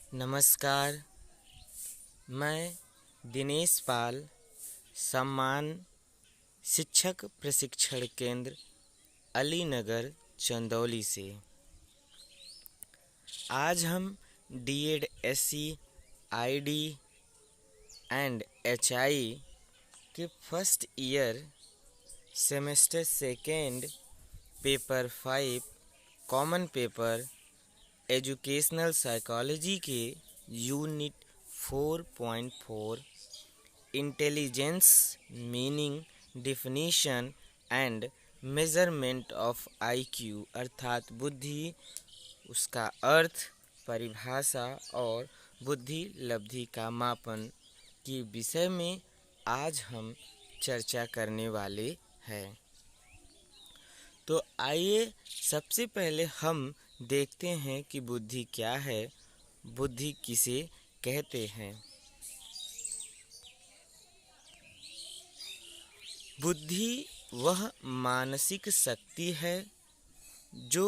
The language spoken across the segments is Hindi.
नमस्कार। मैं दिनेश पाल, सम्मान शिक्षक प्रशिक्षण केंद्र अलीनगर चंदौली से। आज हम D Ed SC ID and HI के first year semester second paper 5 common paper educational psychology के unit 4.4 intelligence meaning definition and measurement of IQ अर्थात बुद्धि, उसका अर्थ, परिभाषा और बुद्धि लब्धि का मापन के विषय में आज हम चर्चा करने वाले हैं। तो आइए सबसे पहले हम देखते हैं कि बुद्धि क्या है, बुद्धि किसे कहते हैं। बुद्धि वह मानसिक शक्ति है जो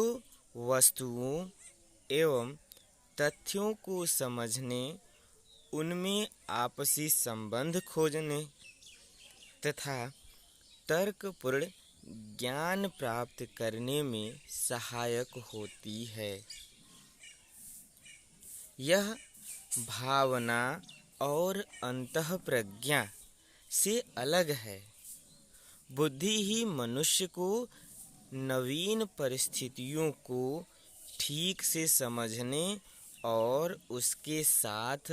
वस्तुओं एवं तथ्यों को समझने, उनमें आपसी संबंध खोजने तथा तर्कपूर्ण ज्ञान प्राप्त करने में सहायक होती है। यह भावना और अंतःप्रज्ञा से अलग है। बुद्धि ही मनुष्य को नवीन परिस्थितियों को ठीक से समझने और उसके साथ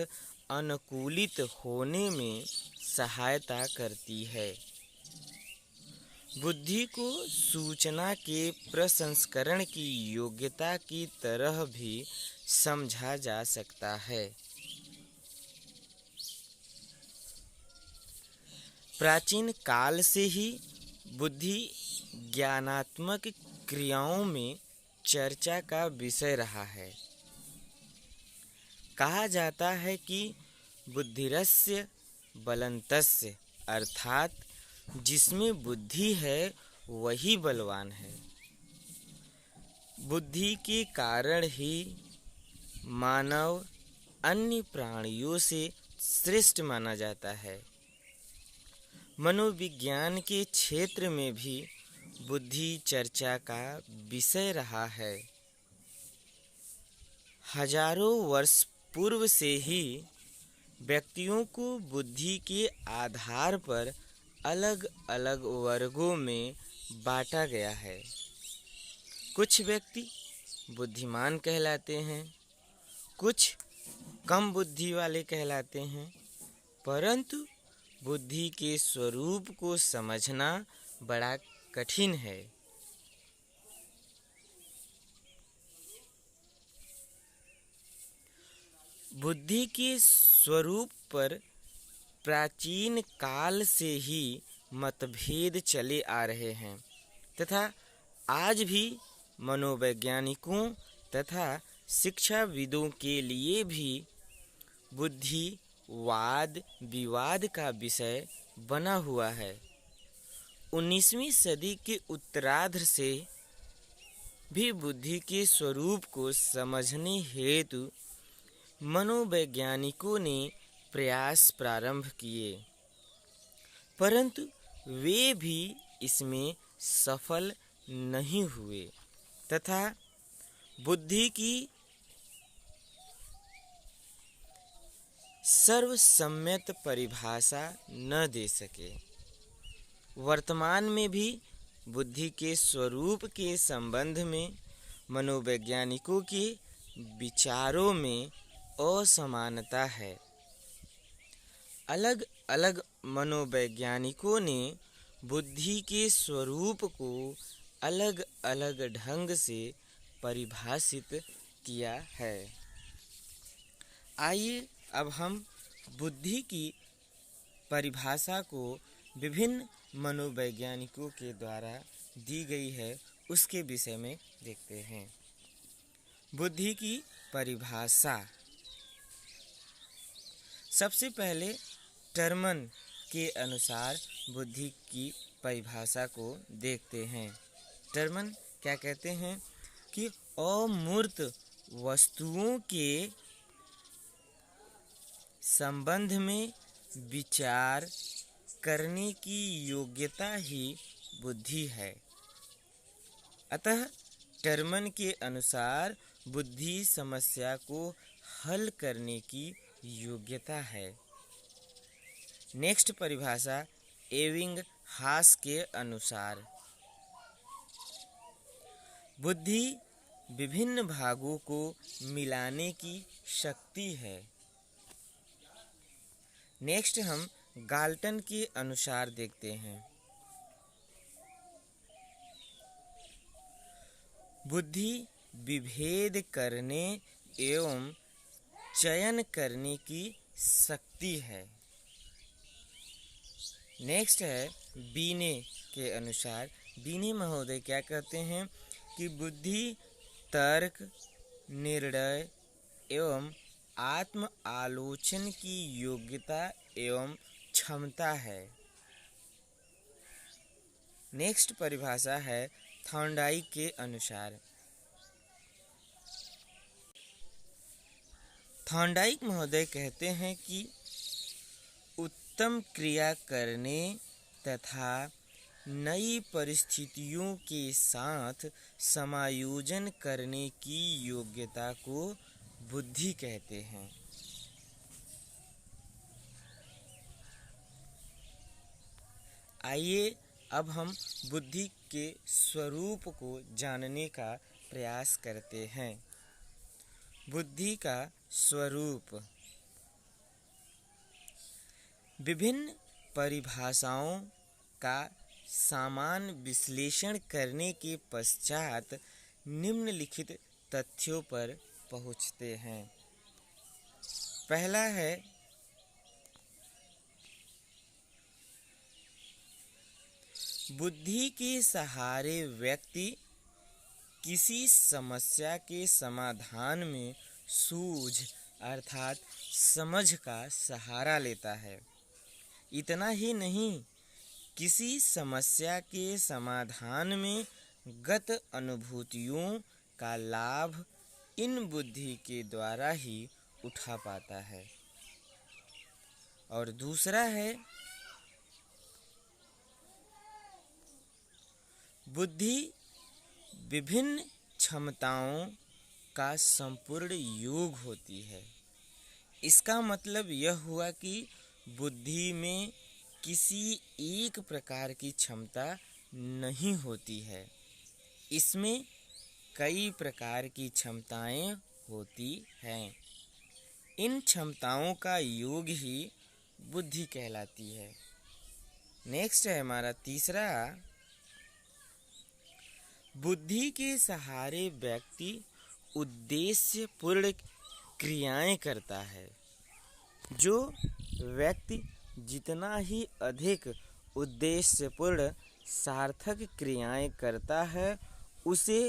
अनुकूलित होने में सहायता करती है। बुद्धि को सूचना के प्रसंस्करण की योग्यता की तरह भी समझा जा सकता है। प्राचीन काल से ही बुद्धि ज्ञानात्मक क्रियाओं में चर्चा का विषय रहा है। कहा जाता है कि बुद्धिरस्य बलवन्तस्य अर्थात जिसमें बुद्धि है वही बलवान है। बुद्धि के कारण ही मानव अन्य प्राणियों से श्रेष्ठ माना जाता है। मनोविज्ञान के क्षेत्र में भी बुद्धि चर्चा का विषय रहा है। हजारों वर्ष पूर्व से ही व्यक्तियों को बुद्धि के आधार पर अलग अलग वर्गों में बांटा गया है। कुछ व्यक्ति बुद्धिमान कहलाते हैं, कुछ कम बुद्धि वाले कहलाते हैं, परंतु बुद्धि के स्वरूप को समझना बड़ा कठिन है। बुद्धि के स्वरूप पर प्राचीन काल से ही मतभेद चले आ रहे हैं तथा आज भी मनोवैज्ञानिकों तथा शिक्षाविदों के लिए भी बुद्धि वाद विवाद का विषय बना हुआ है। 19वीं सदी के उत्तरार्ध से भी बुद्धि के स्वरूप को समझने हेतु मनोवैज्ञानिकों ने प्रयास प्रारंभ किए, परंतु वे भी इसमें सफल नहीं हुए तथा बुद्धि की सर्वसम्मत परिभाषा न दे सके। वर्तमान में भी बुद्धि के स्वरूप के संबंध में मनोवैज्ञानिकों के विचारों में असमानता है। अलग अलग मनोवैज्ञानिकों ने बुद्धि के स्वरूप को अलग अलग ढंग से परिभाषित किया है। आइए अब हम बुद्धि की परिभाषा को विभिन्न मनोवैज्ञानिकों के द्वारा दी गई है उसके विषय में देखते हैं। बुद्धि की परिभाषा सबसे पहले टर्मन के अनुसार बुद्धि की परिभाषा को देखते हैं। टर्मन क्या कहते हैं कि अमूर्त वस्तुओं के संबंध में विचार करने की योग्यता ही बुद्धि है। अतः टर्मन के अनुसार बुद्धि समस्या को हल करने की योग्यता है। नेक्स्ट परिभाषा एविंग हास के अनुसार बुद्धि विभिन्न भागों को मिलाने की शक्ति है। नेक्स्ट हम गाल्टन के अनुसार देखते हैं। बुद्धि विभेद करने एवं चयन करने की शक्ति है। नेक्स्ट है बीने के अनुसार। बीने महोदय क्या कहते हैं कि बुद्धि तर्क, निर्णय एवं आत्म आलोचन की योग्यता एवं क्षमता है। नेक्स्ट परिभाषा है थॉर्नडाइक के अनुसार। थॉर्नडाइक महोदय कहते हैं कि उत्तम क्रिया करने तथा नई परिस्थितियों के साथ समायोजन करने की योग्यता को बुद्धि कहते हैं। आइए अब हम बुद्धि के स्वरूप को जानने का प्रयास करते हैं। बुद्धि का स्वरूप विभिन्न परिभाषाओं का समान विश्लेषण करने के पश्चात निम्नलिखित तथ्यों पर पहुंचते हैं। पहला है बुद्धि के सहारे व्यक्ति किसी समस्या के समाधान में सूझ अर्थात समझ का सहारा लेता है। इतना ही नहीं, किसी समस्या के समाधान में गत अनुभूतियों का लाभ इन बुद्धि के द्वारा ही उठा पाता है। और दूसरा है बुद्धि विभिन्न क्षमताओं का संपूर्ण योग होती है। इसका मतलब यह हुआ कि बुद्धि में किसी एक प्रकार की क्षमता नहीं होती है, इसमें कई प्रकार की क्षमताएं होती हैं। इन क्षमताओं का योग ही बुद्धि कहलाती है। नेक्स्ट है हमारा तीसरा, बुद्धि के सहारे व्यक्ति उद्देश्यपूर्ण क्रियाएं करता है। जो व्यक्ति जितना ही अधिक उद्देश्यपूर्ण सार्थक क्रियाएं करता है उसे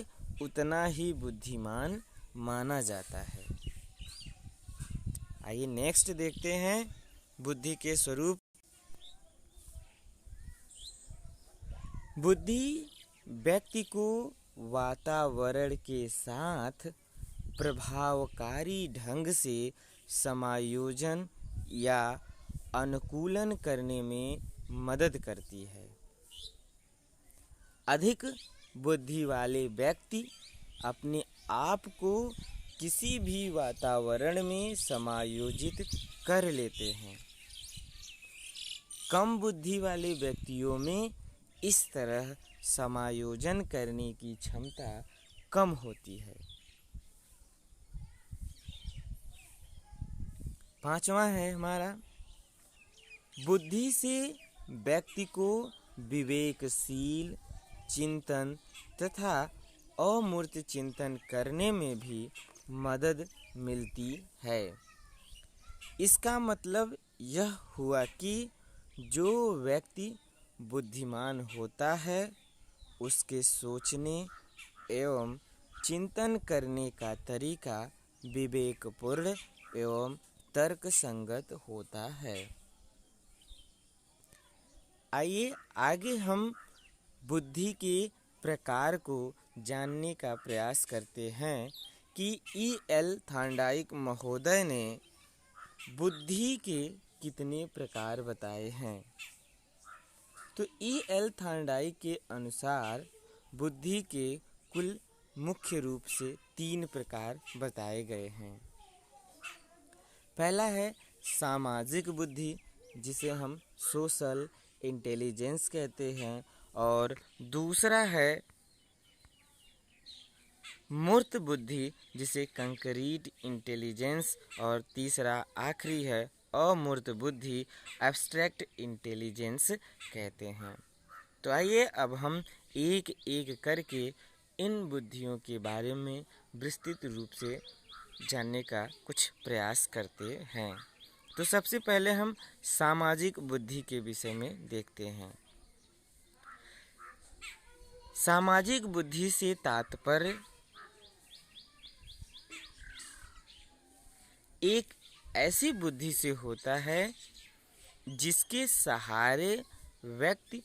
उतना ही बुद्धिमान माना जाता है। आइए नेक्स्ट देखते हैं बुद्धि के स्वरूप। बुद्धि व्यक्ति को वातावरण के साथ प्रभावकारी ढंग से समायोजन या अनुकूलन करने में मदद करती है। अधिक बुद्धि वाले व्यक्ति अपने आप को किसी भी वातावरण में समायोजित कर लेते हैं। कम बुद्धि वाले व्यक्तियों में इस तरह समायोजन करने की क्षमता कम होती है। पांचवा है हमारा, बुद्धि से व्यक्ति को विवेकशील चिंतन तथा अमूर्त चिंतन करने में भी मदद मिलती है। इसका मतलब यह हुआ कि जो व्यक्ति बुद्धिमान होता है उसके सोचने एवं चिंतन करने का तरीका विवेकपूर्ण एवं तर्कसंगत होता है। आइए आगे हम बुद्धि के प्रकार को जानने का प्रयास करते हैं कि ई.एल. थॉर्नडाइक महोदय ने बुद्धि के कितने प्रकार बताए हैं? तो E.L. थार्नडाइक के अनुसार बुद्धि के कुल मुख्य रूप से 3 प्रकार बताए गए हैं। पहला है सामाजिक बुद्धि, जिसे हम सोशल इंटेलिजेंस कहते हैं, और दूसरा है मूर्त बुद्धि, जिसे कंक्रीट इंटेलिजेंस, और तीसरा आखिरी है अमूर्त बुद्धि, एब्स्ट्रैक्ट इंटेलिजेंस कहते हैं। तो आइए अब हम एक एक करके इन बुद्धियों के बारे में विस्तृत रूप से जानने का कुछ प्रयास करते हैं। तो सबसे पहले हम सामाजिक बुद्धि के विषय में देखते हैं। सामाजिक बुद्धि से तात्पर्य एक ऐसी बुद्धि से होता है जिसके सहारे व्यक्ति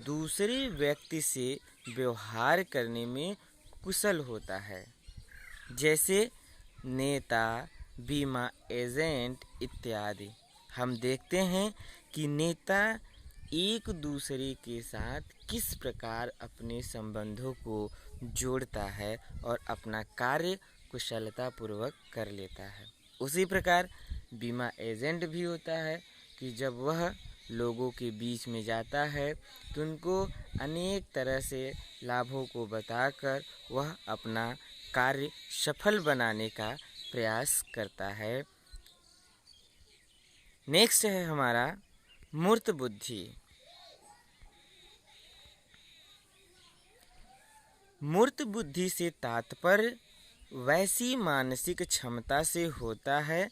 दूसरे व्यक्ति से व्यवहार करने में कुशल होता है, जैसे नेता, बीमा एजेंट इत्यादि। हम देखते हैं कि नेता एक दूसरे के साथ किस प्रकार अपने संबंधों को जोड़ता है और अपना कार्य कुशलतापूर्वक कर लेता है। उसी प्रकार बीमा एजेंट भी होता है कि जब वह लोगों के बीच में जाता है तो उनको अनेक तरह से लाभों को बताकर वह अपना कार्य सफल बनाने का प्रयास करता है। नेक्स्ट है हमारा मूर्त बुद्धि। मूर्त बुद्धि से तात्पर्य वैसी मानसिक क्षमता से होता है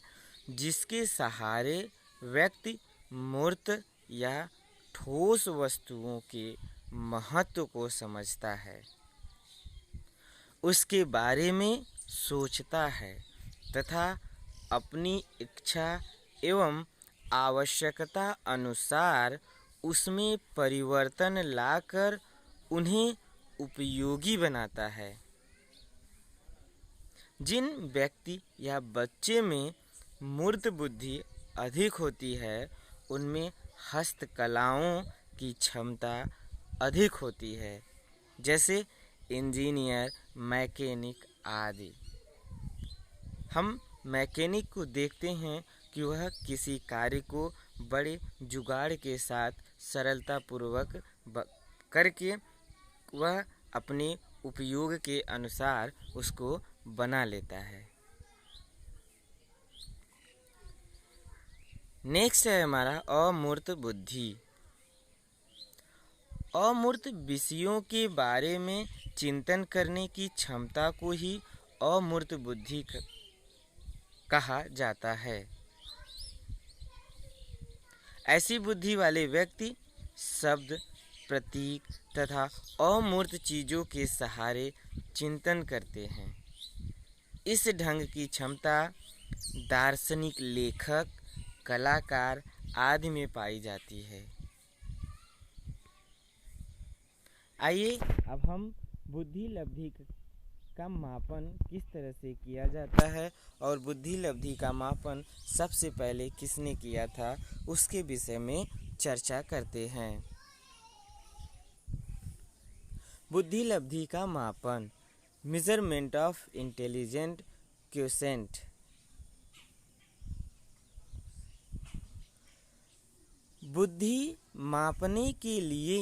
जिसके सहारे व्यक्ति मूर्त या ठोस वस्तुओं के महत्व को समझता है, उसके बारे में सोचता है तथा अपनी इच्छा एवं आवश्यकता अनुसार उसमें परिवर्तन लाकर उन्हें उपयोगी बनाता है। जिन व्यक्ति या बच्चे में मूर्त बुद्धि अधिक होती है उनमें हस्तकलाओं की क्षमता अधिक होती है, जैसे इंजीनियर, मैकेनिक आदि। हम मैकेनिक को देखते हैं कि वह किसी कार्य को बड़े जुगाड़ के साथ सरलतापूर्वक करके वह अपने उपयोग के अनुसार उसको बना लेता है। नेक्स्ट है हमारा अमूर्त बुद्धि। अमूर्त विषयों के बारे में चिंतन करने की क्षमता को ही अमूर्त बुद्धि कहा जाता है। ऐसी बुद्धि वाले व्यक्ति शब्द, प्रतीक तथा अमूर्त चीज़ों के सहारे चिंतन करते हैं। इस ढंग की क्षमता दार्शनिक, लेखक, कलाकार आदि में पाई जाती है। आइए अब हम बुद्धि लब्धि का मापन किस तरह से किया जाता है और बुद्धि लब्धि का मापन सबसे पहले किसने किया था उसके विषय में चर्चा करते हैं। बुद्धि लब्धि का मापन, मेजरमेंट ऑफ इंटेलिजेंट क्वोशेंट। बुद्धि मापने के लिए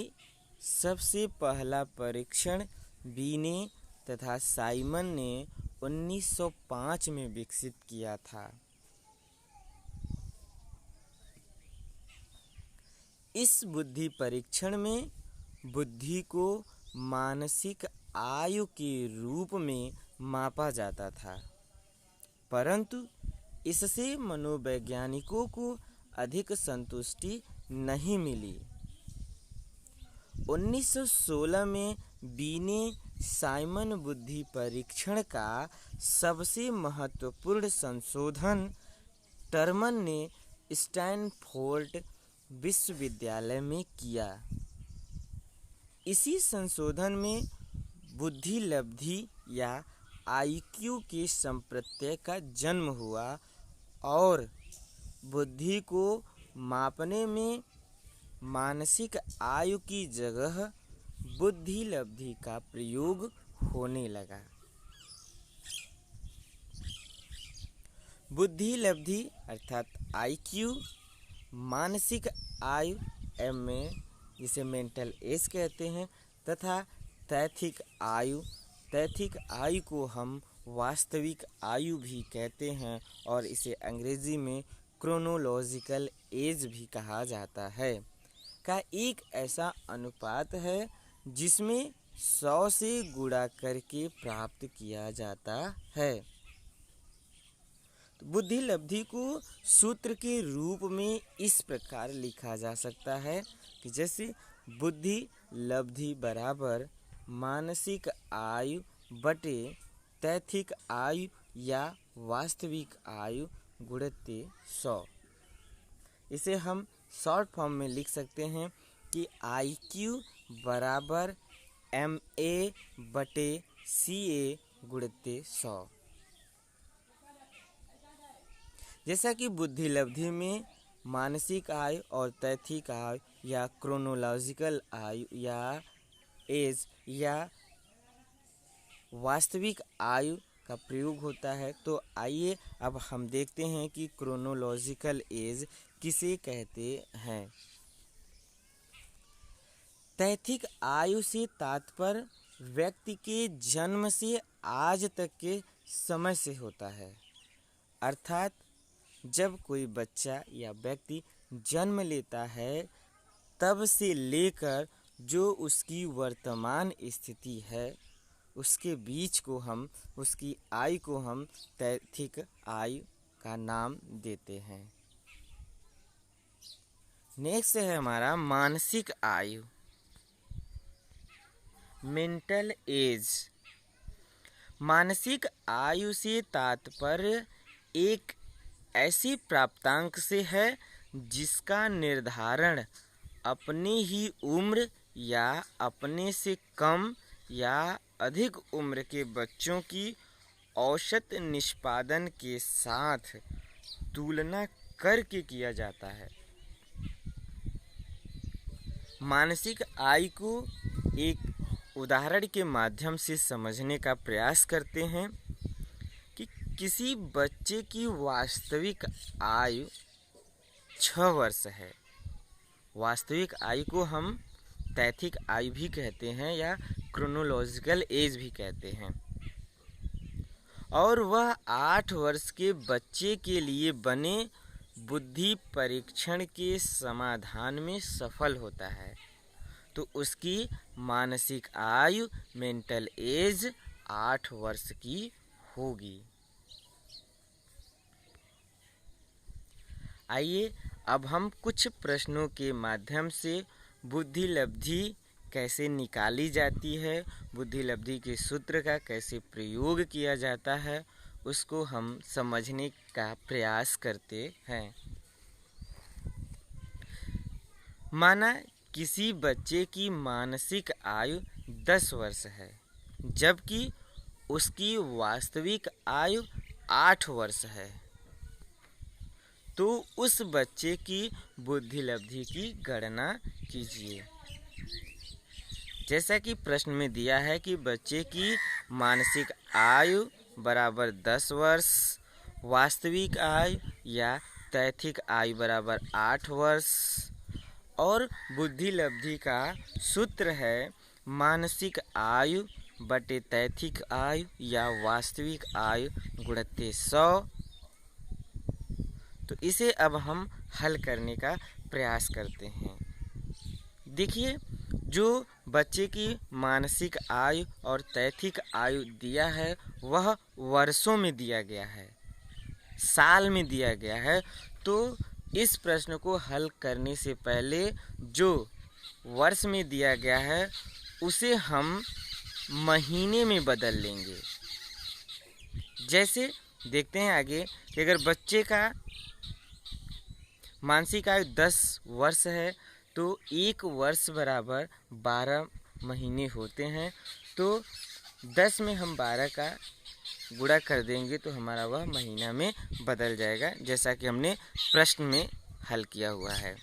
सबसे पहला परीक्षण बीने तथा साइमन ने 1905 में विकसित किया था। इस बुद्धि परीक्षण में बुद्धि को मानसिक आयु के रूप में मापा जाता था, परंतु इससे मनोवैज्ञानिकों को अधिक संतुष्टि नहीं मिली। 1916 में बीने साइमन बुद्धि परीक्षण का सबसे महत्वपूर्ण संशोधन टर्मन ने स्टैनफोर्ड विश्वविद्यालय में किया। इसी संशोधन में बुद्धि लब्धि या IQ के संप्रत्यय का जन्म हुआ और बुद्धि को मापने में मानसिक आयु की जगह बुद्धि लब्धि का प्रयोग होने लगा। बुद्धि लब्धि अर्थात आईक्यू, मानसिक आयु में जिसे मेंटल एज कहते हैं, तथा तैथिक आयु को हम वास्तविक आयु भी कहते हैं और इसे अंग्रेजी में क्रोनोलॉजिकल एज भी कहा जाता है, का एक ऐसा अनुपात है जिसमें 100 से गुणा करके प्राप्त किया जाता है। तो बुद्धि लब्धि को सूत्र के रूप में इस प्रकार लिखा जा सकता है कि जैसे बुद्धि लब्धि बराबर मानसिक आयु बटे तैथिक आयु या वास्तविक आयु गुणित 100। इसे हम शॉर्ट फॉर्म में लिख सकते हैं कि IQ बराबर MA बटे CA गुणित 100। जैसा कि बुद्धि लब्धि में मानसिक आयु और तैथिक आयु या क्रोनोलॉजिकल आयु या एज या वास्तविक आयु का प्रयोग होता है, तो आइए अब हम देखते हैं कि क्रोनोलॉजिकल एज किसे कहते हैं। तैथिक आयु से तात्पर्य व्यक्ति के जन्म से आज तक के समय से होता है, अर्थात जब कोई बच्चा या व्यक्ति जन्म लेता है तब से लेकर जो उसकी वर्तमान स्थिति है उसके बीच को हम उसकी आयु को हम तैथिक आयु का नाम देते हैं। नेक्स्ट है हमारा मानसिक आयु, मेंटल एज। मानसिक आयु से तात्पर्य एक ऐसी प्राप्तांक से है जिसका निर्धारण अपनी ही उम्र या अपने से कम या अधिक उम्र के बच्चों की औसत निष्पादन के साथ तुलना करके किया जाता है। मानसिक आयु को एक उदाहरण के माध्यम से समझने का प्रयास करते हैं कि किसी बच्चे की वास्तविक आयु 6 वर्ष है। वास्तविक आयु को हम तैथिक आयु भी कहते हैं या क्रोनोलॉजिकल एज भी कहते हैं, और वह 8 वर्ष के बच्चे के लिए बने बुद्धि परीक्षण के समाधान में सफल होता है, तो उसकी मानसिक आयु मेंटल एज 8 वर्ष की होगी। आइए अब हम कुछ प्रश्नों के माध्यम से बुद्धि लब्धि कैसे निकाली जाती है, बुद्धि लब्धि के सूत्र का कैसे प्रयोग किया जाता है, उसको हम समझने का प्रयास करते हैं। माना किसी बच्चे की मानसिक आयु 10 वर्ष है जबकि उसकी वास्तविक आयु 8 वर्ष है, तो उस बच्चे की बुद्धि लब्धि की गणना कीजिए। जैसा कि प्रश्न में दिया है कि बच्चे की मानसिक आयु बराबर 10 वर्ष, वास्तविक आयु या तैथिक आयु बराबर 8 वर्ष, और बुद्धि लब्धि का सूत्र है मानसिक आयु बटे तैथिक आयु या वास्तविक आयु गुणित 100। तो इसे अब हम हल करने का प्रयास करते हैं। देखिए, जो बच्चे की मानसिक आयु और तैथिक आयु दिया है वह वर्षों में दिया गया है, साल में दिया गया है। तो इस प्रश्न को हल करने से पहले जो वर्ष में दिया गया है उसे हम महीने में बदल लेंगे। जैसे देखते हैं आगे कि अगर बच्चे का मानसिक आयु 10 वर्ष है तो 1 वर्ष बराबर 12 महीने होते हैं। तो 10 में हम 12 का गुणा कर देंगे तो हमारा वह महीना में बदल जाएगा, जैसा कि हमने प्रश्न में हल किया हुआ है।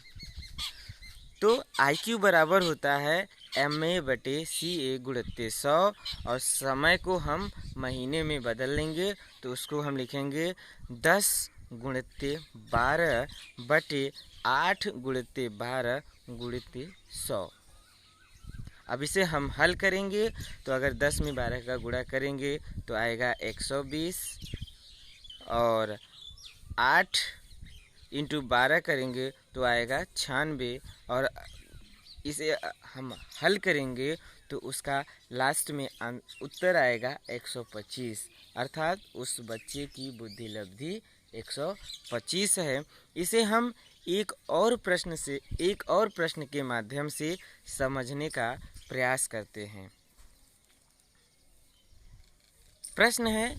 तो IQ बराबर होता है MA/CA गुणित 100 और समय को हम महीने में बदल लेंगे तो उसको हम लिखेंगे 10 गुणित 12 बटे 8 गुणित 12 गुणित 100। अब इसे हम हल करेंगे तो अगर 10 में 12 का गुणा करेंगे तो आएगा 120 और 8 इंटू 12 करेंगे तो आएगा 96 और इसे हम हल करेंगे तो उसका लास्ट में उत्तर आएगा 125, अर्थात उस बच्चे की बुद्धि लब्धि 125 है। इसे हम एक और प्रश्न के माध्यम से समझने का प्रयास करते हैं। प्रश्न है,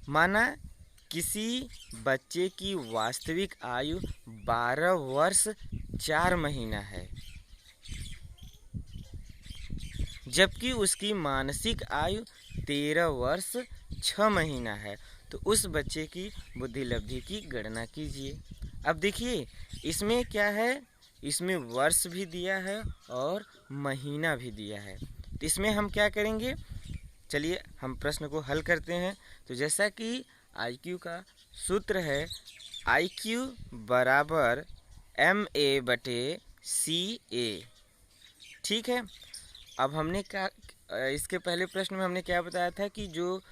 माना किसी बच्चे की वास्तविक आयु 12 वर्ष 4 महीना है, जबकि उसकी मानसिक आयु 13 वर्ष 6 महीना है, तो उस बच्चे की बुद्धि लब्धि की गणना कीजिए। अब देखिए इसमें क्या है, इसमें वर्ष भी दिया है और महीना भी दिया है। तो इसमें हम क्या करेंगे, चलिए हम प्रश्न को हल करते हैं। तो जैसा कि IQ का सूत्र है IQ बराबर MA/CA, ठीक है। अब हमने क्या, इसके पहले प्रश्न में हमने क्या बताया था कि जो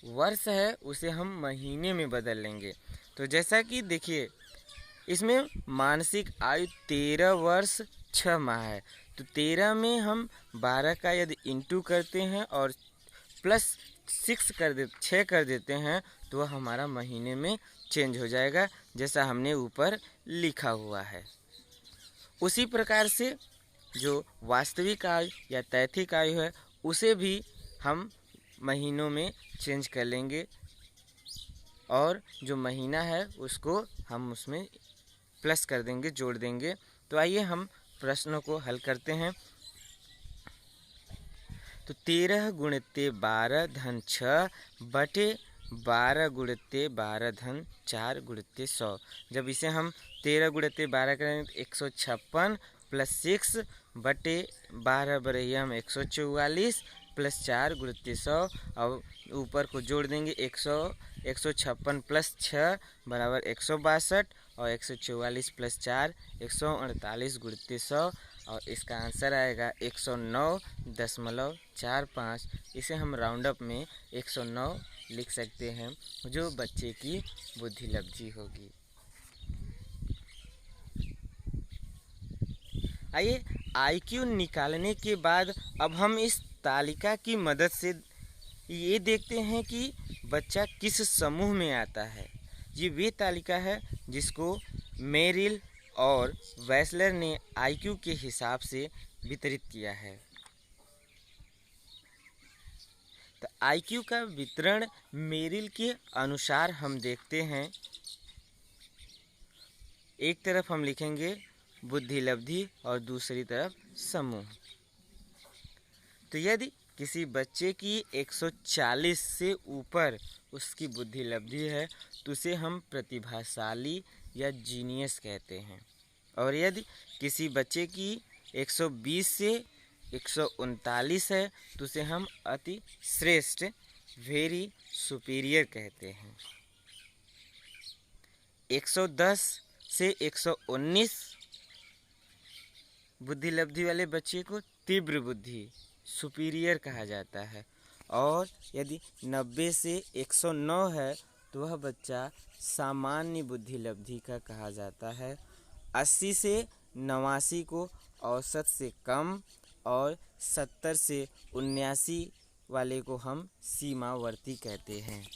वर्ष है उसे हम महीने में बदल लेंगे। तो जैसा कि देखिए इसमें मानसिक आयु 13 वर्ष 6 माह है, तो 13 में हम 12 का यदि इंटू करते हैं और प्लस 6 कर देते हैं तो वह हमारा महीने में चेंज हो जाएगा, जैसा हमने ऊपर लिखा हुआ है। उसी प्रकार से जो वास्तविक आयु या तैथिक आयु है उसे भी हम महीनों में चेंज कर लेंगे और जो महीना है उसको हम उसमें प्लस कर देंगे, जोड़ देंगे। तो आइए हम प्रश्नों को हल करते हैं। तो 13 गुणित 12 धन 6 बटे 12 गुणित 12 धन 4 गुणित 100। जब इसे हम 13 गुणित 12 करेंगे तो 156 प्लस 6 बटे 12 बरहिया हम 144 प्लस 4 गुणित 100 और ऊपर को जोड़ देंगे 156 प्लस 6 बराबर 162 और 144 प्लस 4 148 गुणित 100 और इसका आंसर आएगा 109.45। इसे हम राउंड अप में 109 लिख सकते हैं, जो बच्चे की बुद्धि लब्धि होगी। आइए IQ निकालने के बाद अब हम इस तालिका की मदद से ये देखते हैं कि बच्चा किस समूह में आता है। ये वे तालिका है जिसको मेरिल और वेसलर ने IQ के हिसाब से वितरित किया है। तो IQ का वितरण मेरिल के अनुसार हम देखते हैं। एक तरफ हम लिखेंगे बुद्धि लब्धि और दूसरी तरफ समूह। तो यदि किसी बच्चे की 140 से ऊपर उसकी बुद्धि लब्धि है तो उसे हम प्रतिभाशाली या जीनियस कहते हैं, और यदि किसी बच्चे की 120 से 139 है तो उसे हम अति श्रेष्ठ वेरी सुपीरियर कहते हैं। 110 से 119 बुद्धि लब्धि वाले बच्चे को तीव्र बुद्धि सुपीरियर कहा जाता है, और यदि 90 से 109 है तो वह बच्चा सामान्य बुद्धि लब्धि का कहा जाता है। 80 से 89 को औसत से कम और 70 से 79 वाले को हम सीमावर्ती कहते हैं।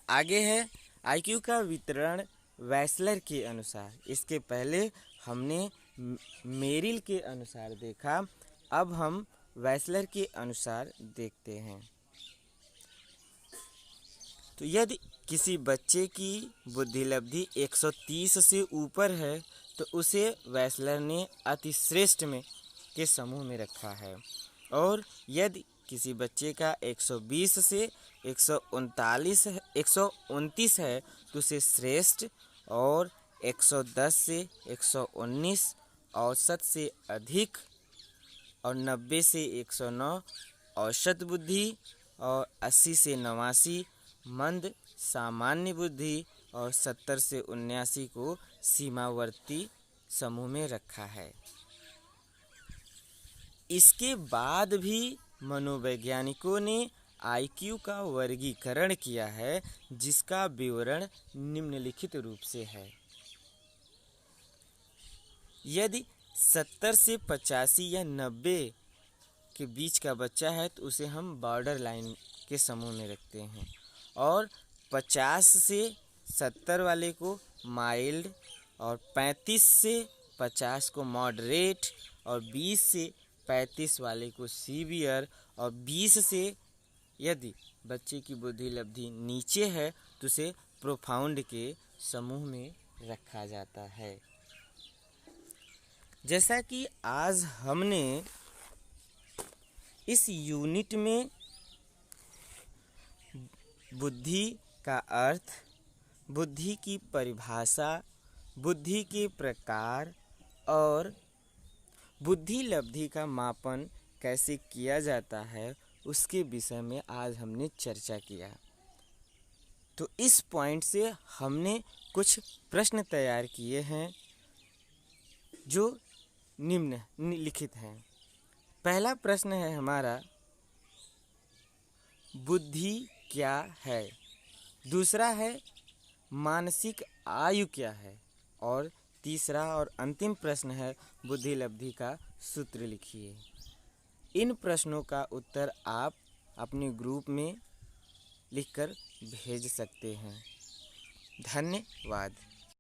आगे है IQ का वितरण वेसलर के अनुसार। इसके पहले हमने मेरिल के अनुसार देखा, अब हम वेसलर के अनुसार देखते हैं। तो यदि किसी बच्चे की बुद्धि लब्धि 130 से ऊपर है तो उसे वेसलर ने अति श्रेष्ठ में के समूह में रखा है, और यदि किसी बच्चे का 120 से 129 है तो उसे श्रेष्ठ, और 110 से 119 औसत से अधिक, और 90 से 109 औसत बुद्धि, और 80 से 89 मंद सामान्य बुद्धि, और 70 से 79 को सीमावर्ती समूह में रखा है। इसके बाद भी मनोवैज्ञानिकों ने आईक्यू का वर्गीकरण किया है, जिसका विवरण निम्नलिखित रूप से है। यदि 70 से 85 या 90 के बीच का बच्चा है तो उसे हम बॉर्डर लाइन के समूह में रखते हैं, और 50 से 70 वाले को माइल्ड, और 35 से 50 को मॉडरेट, और 20 से 35 वाले को सीवियर, और 20 से यदि बच्चे की बुद्धि लब्धि नीचे है तो उसे प्रोफाउंड के समूह में रखा जाता है। जैसा कि आज हमने इस यूनिट में बुद्धि का अर्थ, बुद्धि की परिभाषा, बुद्धि के प्रकार और बुद्धि लब्धि का मापन कैसे किया जाता है उसके विषय में आज हमने चर्चा किया। तो इस पॉइंट से हमने कुछ प्रश्न तैयार किए हैं जो निम्नलिखित हैं। पहला प्रश्न है हमारा, बुद्धि क्या है? दूसरा है, मानसिक आयु क्या है? और तीसरा और अंतिम प्रश्न है, बुद्धि लब्धि का सूत्र लिखिए। इन प्रश्नों का उत्तर आप अपने ग्रुप में लिखकर भेज सकते हैं। धन्यवाद।